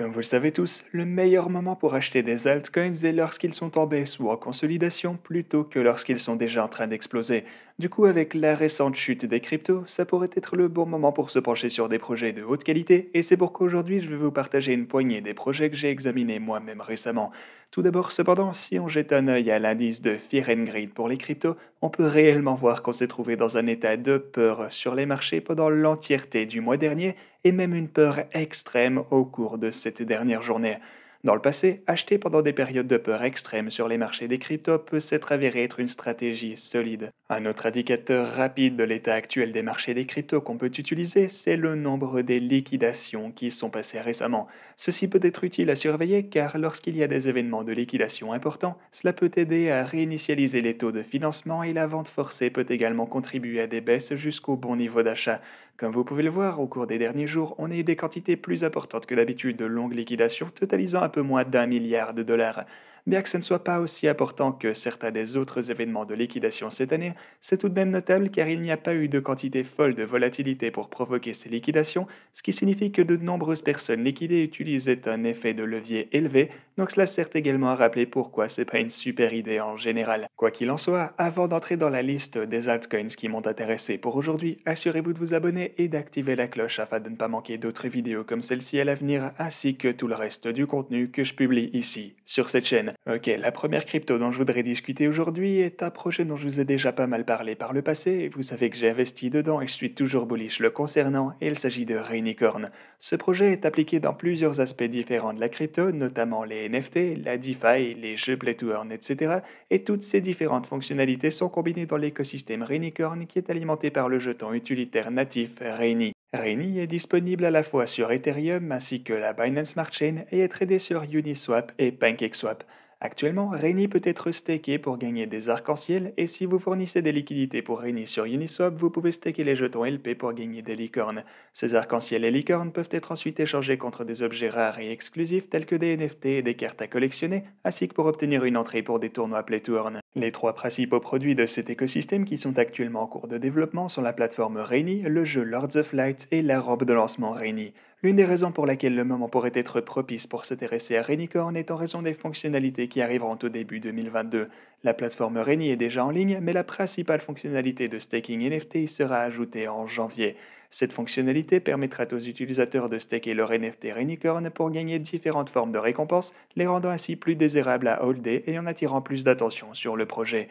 Comme vous le savez tous, le meilleur moment pour acheter des altcoins est lorsqu'ils sont en baisse ou en consolidation plutôt que lorsqu'ils sont déjà en train d'exploser. Du coup, avec la récente chute des cryptos, ça pourrait être le bon moment pour se pencher sur des projets de haute qualité et c'est pourquoi aujourd'hui je vais vous partager une poignée des projets que j'ai examinés moi-même récemment. Tout d'abord, cependant, si on jette un œil à l'indice de Fear and Greed pour les cryptos, on peut réellement voir qu'on s'est trouvé dans un état de peur sur les marchés pendant l'entièreté du mois dernier et même une peur extrême au cours de cette dernière journée. Dans le passé, acheter pendant des périodes de peur extrême sur les marchés des cryptos peut s'être avéré être une stratégie solide. Un autre indicateur rapide de l'état actuel des marchés des cryptos qu'on peut utiliser, c'est le nombre des liquidations qui sont passées récemment. Ceci peut être utile à surveiller car lorsqu'il y a des événements de liquidation importants, cela peut aider à réinitialiser les taux de financement et la vente forcée peut également contribuer à des baisses jusqu'au bon niveau d'achat. Comme vous pouvez le voir, au cours des derniers jours, on a eu des quantités plus importantes que d'habitude de longues liquidations, totalisant un peu moins d'1 milliard de dollars. Bien que ce ne soit pas aussi important que certains des autres événements de liquidation cette année, c'est tout de même notable car il n'y a pas eu de quantité folle de volatilité pour provoquer ces liquidations, ce qui signifie que de nombreuses personnes liquidées utilisaient un effet de levier élevé, donc cela sert également à rappeler pourquoi c'est pas une super idée en général. Quoi qu'il en soit, avant d'entrer dans la liste des altcoins qui m'ont intéressé pour aujourd'hui, assurez-vous de vous abonner et d'activer la cloche afin de ne pas manquer d'autres vidéos comme celle-ci à l'avenir, ainsi que tout le reste du contenu que je publie ici, sur cette chaîne. Ok, la première crypto dont je voudrais discuter aujourd'hui est un projet dont je vous ai déjà pas mal parlé par le passé, et vous savez que j'ai investi dedans et je suis toujours bullish le concernant, et il s'agit de Rainicorn. Ce projet est appliqué dans plusieurs aspects différents de la crypto, notamment les NFT, la DeFi, les jeux Play to Earn, etc. Et toutes ces différentes fonctionnalités sont combinées dans l'écosystème Rainicorn qui est alimenté par le jeton utilitaire natif Rainy. Rainy est disponible à la fois sur Ethereum ainsi que la Binance Smart Chain et est tradé sur Uniswap et PancakeSwap. Actuellement, Rainy peut être staké pour gagner des arcs-en-ciel et si vous fournissez des liquidités pour Rainy sur Uniswap, vous pouvez staker les jetons LP pour gagner des licornes. Ces arcs-en-ciel et licornes peuvent être ensuite échangés contre des objets rares et exclusifs tels que des NFT et des cartes à collectionner, ainsi que pour obtenir une entrée pour des tournois Play to Earn. Les trois principaux produits de cet écosystème qui sont actuellement en cours de développement sont la plateforme Rainy, le jeu Lords of Light et la robe de lancement Rainy. L'une des raisons pour laquelle le moment pourrait être propice pour s'intéresser à Rainicorn est en raison des fonctionnalités qui arriveront au début 2022. La plateforme Rainy est déjà en ligne, mais la principale fonctionnalité de staking NFT y sera ajoutée en janvier. Cette fonctionnalité permettra aux utilisateurs de staker leur NFT Rainicorn pour gagner différentes formes de récompenses, les rendant ainsi plus désirables à holder et en attirant plus d'attention sur le projet.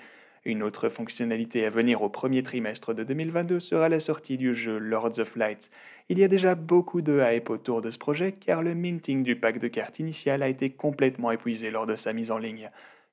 Une autre fonctionnalité à venir au premier trimestre de 2022 sera la sortie du jeu Lords of Light. Il y a déjà beaucoup de hype autour de ce projet car le minting du pack de cartes initial a été complètement épuisé lors de sa mise en ligne.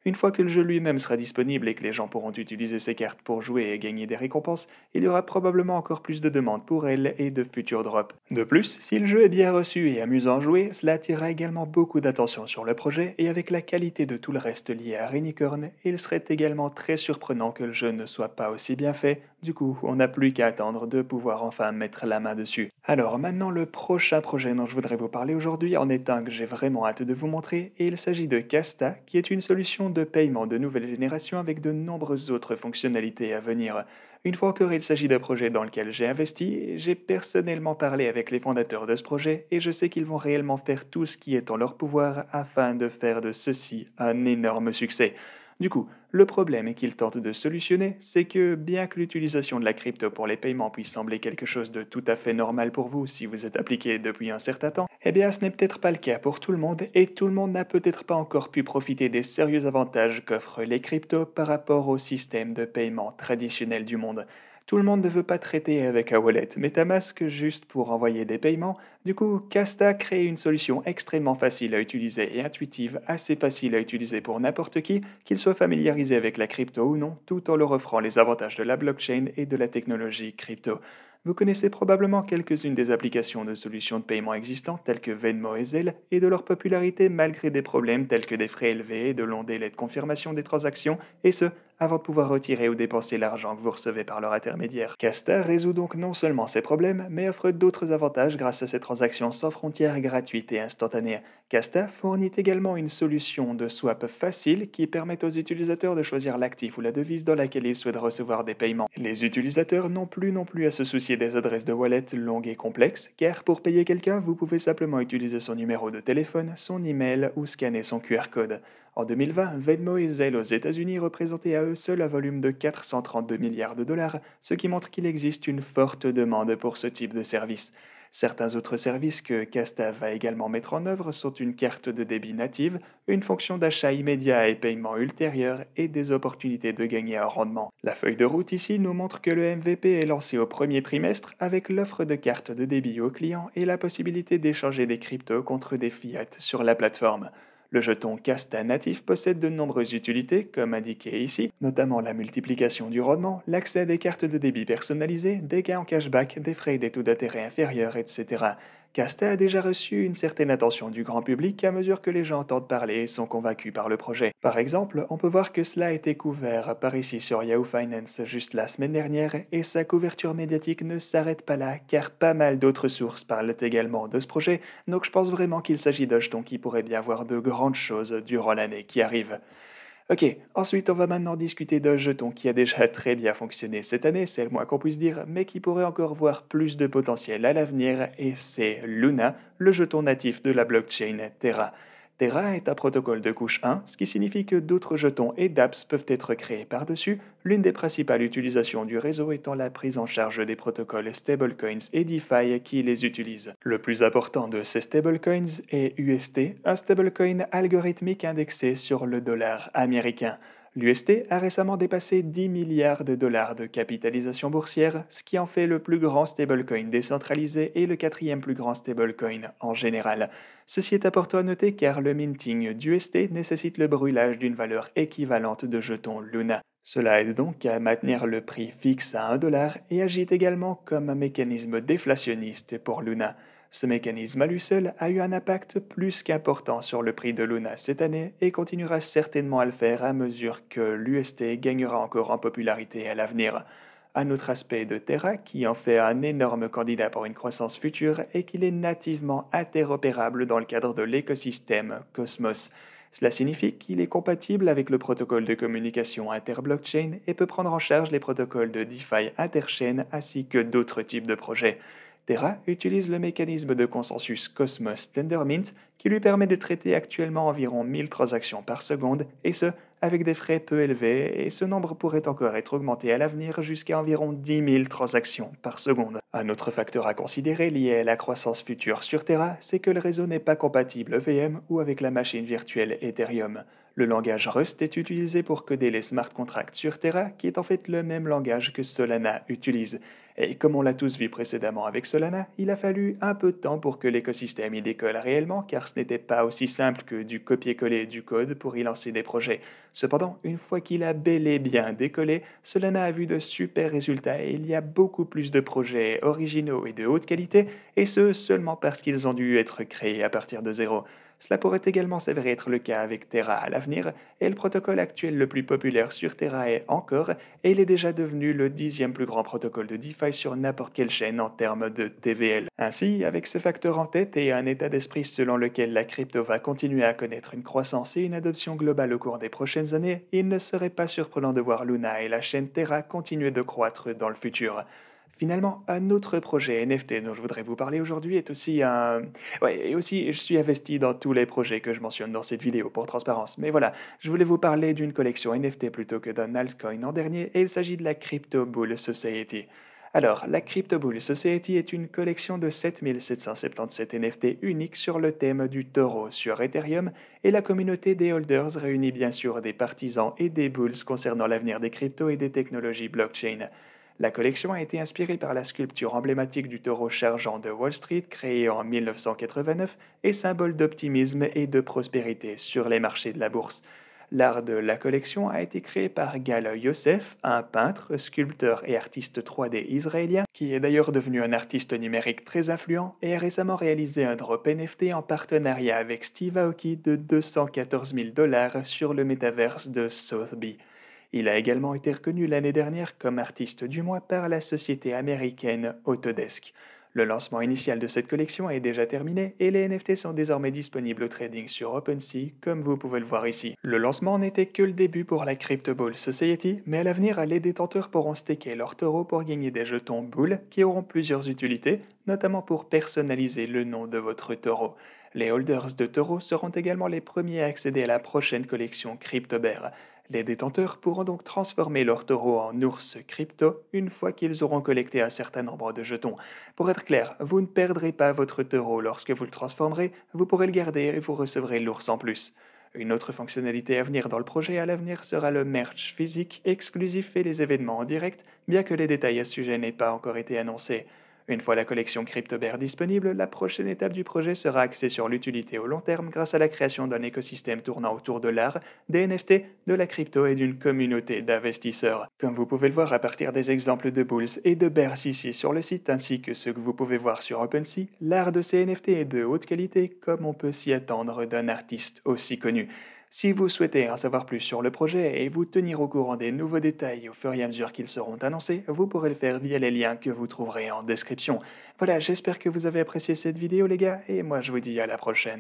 Une fois que le jeu lui-même sera disponible et que les gens pourront utiliser ces cartes pour jouer et gagner des récompenses, il y aura probablement encore plus de demandes pour elles et de futurs drops. De plus, si le jeu est bien reçu et amusant à jouer, cela attirera également beaucoup d'attention sur le projet et avec la qualité de tout le reste lié à Rainicorn, il serait également très surprenant que le jeu ne soit pas aussi bien fait, du coup on n'a plus qu'à attendre de pouvoir enfin mettre la main dessus. Alors maintenant le prochain projet dont je voudrais vous parler aujourd'hui en est un que j'ai vraiment hâte de vous montrer et il s'agit de Casta qui est une solution de paiement de nouvelle génération avec de nombreuses autres fonctionnalités à venir. Une fois encore, il s'agit d'un projet dans lequel j'ai investi, j'ai personnellement parlé avec les fondateurs de ce projet et je sais qu'ils vont réellement faire tout ce qui est en leur pouvoir afin de faire de ceci un énorme succès. Du coup, le problème qu'ils tentent de solutionner, c'est que bien que l'utilisation de la crypto pour les paiements puisse sembler quelque chose de tout à fait normal pour vous si vous êtes appliqué depuis un certain temps, eh bien ce n'est peut-être pas le cas pour tout le monde et tout le monde n'a peut-être pas encore pu profiter des sérieux avantages qu'offrent les cryptos par rapport au système de paiement traditionnel du monde. Tout le monde ne veut pas traiter avec un wallet MetaMask juste pour envoyer des paiements. Du coup, Casta crée une solution extrêmement facile à utiliser et intuitive, assez facile à utiliser pour n'importe qui, qu'il soit familiarisé avec la crypto ou non, tout en leur offrant les avantages de la blockchain et de la technologie crypto. Vous connaissez probablement quelques-unes des applications de solutions de paiement existantes telles que Venmo et Zelle et de leur popularité malgré des problèmes tels que des frais élevés et de longs délais de confirmation des transactions, et ce, avant de pouvoir retirer ou dépenser l'argent que vous recevez par leur intermédiaire. Casta résout donc non seulement ces problèmes, mais offre d'autres avantages grâce à ces transactions sans frontières gratuites et instantanées. Casta fournit également une solution de swap facile qui permet aux utilisateurs de choisir l'actif ou la devise dans laquelle ils souhaitent recevoir des paiements. Les utilisateurs n'ont plus non plus à se soucier des adresses de wallet longues et complexes, car pour payer quelqu'un, vous pouvez simplement utiliser son numéro de téléphone, son email ou scanner son QR code. En 2020, Venmo et Zelle aux États-Unis représentaient à eux seuls un volume de 432 milliards de dollars, ce qui montre qu'il existe une forte demande pour ce type de service. Certains autres services que Casta va également mettre en œuvre sont une carte de débit native, une fonction d'achat immédiat et paiement ultérieur et des opportunités de gagner un rendement. La feuille de route ici nous montre que le MVP est lancé au premier trimestre avec l'offre de carte de débit aux clients et la possibilité d'échanger des cryptos contre des fiat sur la plateforme. Le jeton Casta natif possède de nombreuses utilités, comme indiqué ici, notamment la multiplication du rendement, l'accès à des cartes de débit personnalisées, des gains en cashback, des frais et des taux d'intérêt inférieurs, etc. Casta a déjà reçu une certaine attention du grand public à mesure que les gens entendent parler et sont convaincus par le projet. Par exemple, on peut voir que cela a été couvert par ici sur Yahoo Finance juste la semaine dernière et sa couverture médiatique ne s'arrête pas là car pas mal d'autres sources parlent également de ce projet, donc je pense vraiment qu'il s'agit d'un jeton qui pourrait bien voir de grandes choses durant l'année qui arrive. Ok, ensuite on va maintenant discuter d'un jeton qui a déjà très bien fonctionné cette année, c'est le moins qu'on puisse dire, mais qui pourrait encore voir plus de potentiel à l'avenir, et c'est Luna, le jeton natif de la blockchain Terra. Terra est un protocole de couche 1, ce qui signifie que d'autres jetons et dApps peuvent être créés par-dessus, l'une des principales utilisations du réseau étant la prise en charge des protocoles stablecoins et DeFi qui les utilisent. Le plus important de ces stablecoins est UST, un stablecoin algorithmique indexé sur le dollar américain. L'UST a récemment dépassé 10 milliards de dollars de capitalisation boursière, ce qui en fait le plus grand stablecoin décentralisé et le quatrième plus grand stablecoin en général. Ceci est important à noter car le minting d'UST nécessite le brûlage d'une valeur équivalente de jetons Luna. Cela aide donc à maintenir le prix fixe à 1 dollar et agit également comme un mécanisme déflationniste pour Luna. Ce mécanisme à lui seul a eu un impact plus qu'important sur le prix de Luna cette année et continuera certainement à le faire à mesure que l'UST gagnera encore en popularité à l'avenir. Un autre aspect de Terra qui en fait un énorme candidat pour une croissance future est qu'il est nativement interopérable dans le cadre de l'écosystème Cosmos. Cela signifie qu'il est compatible avec le protocole de communication interblockchain et peut prendre en charge les protocoles de DeFi interchain ainsi que d'autres types de projets. Terra utilise le mécanisme de consensus Cosmos Tendermint qui lui permet de traiter actuellement environ 1000 transactions par seconde, et ce, avec des frais peu élevés, et ce nombre pourrait encore être augmenté à l'avenir jusqu'à environ 10 000 transactions par seconde. Un autre facteur à considérer lié à la croissance future sur Terra, c'est que le réseau n'est pas compatible EVM ou avec la machine virtuelle Ethereum. Le langage Rust est utilisé pour coder les smart contracts sur Terra, qui est en fait le même langage que Solana utilise. Et comme on l'a tous vu précédemment avec Solana, il a fallu un peu de temps pour que l'écosystème y décolle réellement, car ce n'était pas aussi simple que du copier-coller du code pour y lancer des projets. Cependant, une fois qu'il a bel et bien décollé, Solana a vu de super résultats et il y a beaucoup plus de projets originaux et de haute qualité, et ce seulement parce qu'ils ont dû être créés à partir de zéro. Cela pourrait également s'avérer être le cas avec Terra à l'avenir, et le protocole actuel le plus populaire sur Terra est Encore, et il est déjà devenu le 10e plus grand protocole de DeFi sur n'importe quelle chaîne en termes de TVL. Ainsi, avec ces facteurs en tête et un état d'esprit selon lequel la crypto va continuer à connaître une croissance et une adoption globale au cours des prochaines années, il ne serait pas surprenant de voir Luna et la chaîne Terra continuer de croître dans le futur. Finalement, un autre projet NFT dont je voudrais vous parler aujourd'hui est aussi un... Ouais, et aussi, je suis investi dans tous les projets que je mentionne dans cette vidéo, pour transparence. Mais voilà, je voulais vous parler d'une collection NFT plutôt que d'un altcoin en dernier, et il s'agit de la Crypto Bull Society. Alors, la Crypto Bull Society est une collection de 7777 NFT uniques sur le thème du taureau sur Ethereum, et la communauté des holders réunit bien sûr des partisans et des bulls concernant l'avenir des cryptos et des technologies blockchain. La collection a été inspirée par la sculpture emblématique du taureau chargeant de Wall Street créée en 1989 et symbole d'optimisme et de prospérité sur les marchés de la bourse. L'art de la collection a été créé par Gal Youssef, un peintre, sculpteur et artiste 3D israélien, qui est d'ailleurs devenu un artiste numérique très influent et a récemment réalisé un drop NFT en partenariat avec Steve Aoki de 214 000 dollars sur le métaverse de Sotheby. Il a également été reconnu l'année dernière comme artiste du mois par la société américaine Autodesk. Le lancement initial de cette collection est déjà terminé et les NFT sont désormais disponibles au trading sur OpenSea, comme vous pouvez le voir ici. Le lancement n'était que le début pour la Crypto Bull Society, mais à l'avenir, les détenteurs pourront staker leur taureau pour gagner des jetons Bull qui auront plusieurs utilités, notamment pour personnaliser le nom de votre taureau. Les holders de taureaux seront également les premiers à accéder à la prochaine collection CryptoBear. Les détenteurs pourront donc transformer leur taureau en ours crypto une fois qu'ils auront collecté un certain nombre de jetons. Pour être clair, vous ne perdrez pas votre taureau lorsque vous le transformerez, vous pourrez le garder et vous recevrez l'ours en plus. Une autre fonctionnalité à venir dans le projet à l'avenir sera le merch physique exclusif et les événements en direct, bien que les détails à ce sujet n'aient pas encore été annoncés. Une fois la collection CryptoBear disponible, la prochaine étape du projet sera axée sur l'utilité au long terme grâce à la création d'un écosystème tournant autour de l'art, des NFT, de la crypto et d'une communauté d'investisseurs. Comme vous pouvez le voir à partir des exemples de Bulls et de Bears ici sur le site ainsi que ceux que vous pouvez voir sur OpenSea, l'art de ces NFT est de haute qualité comme on peut s'y attendre d'un artiste aussi connu. Si vous souhaitez en savoir plus sur le projet et vous tenir au courant des nouveaux détails au fur et à mesure qu'ils seront annoncés, vous pourrez le faire via les liens que vous trouverez en description. Voilà, j'espère que vous avez apprécié cette vidéo les gars, et moi je vous dis à la prochaine.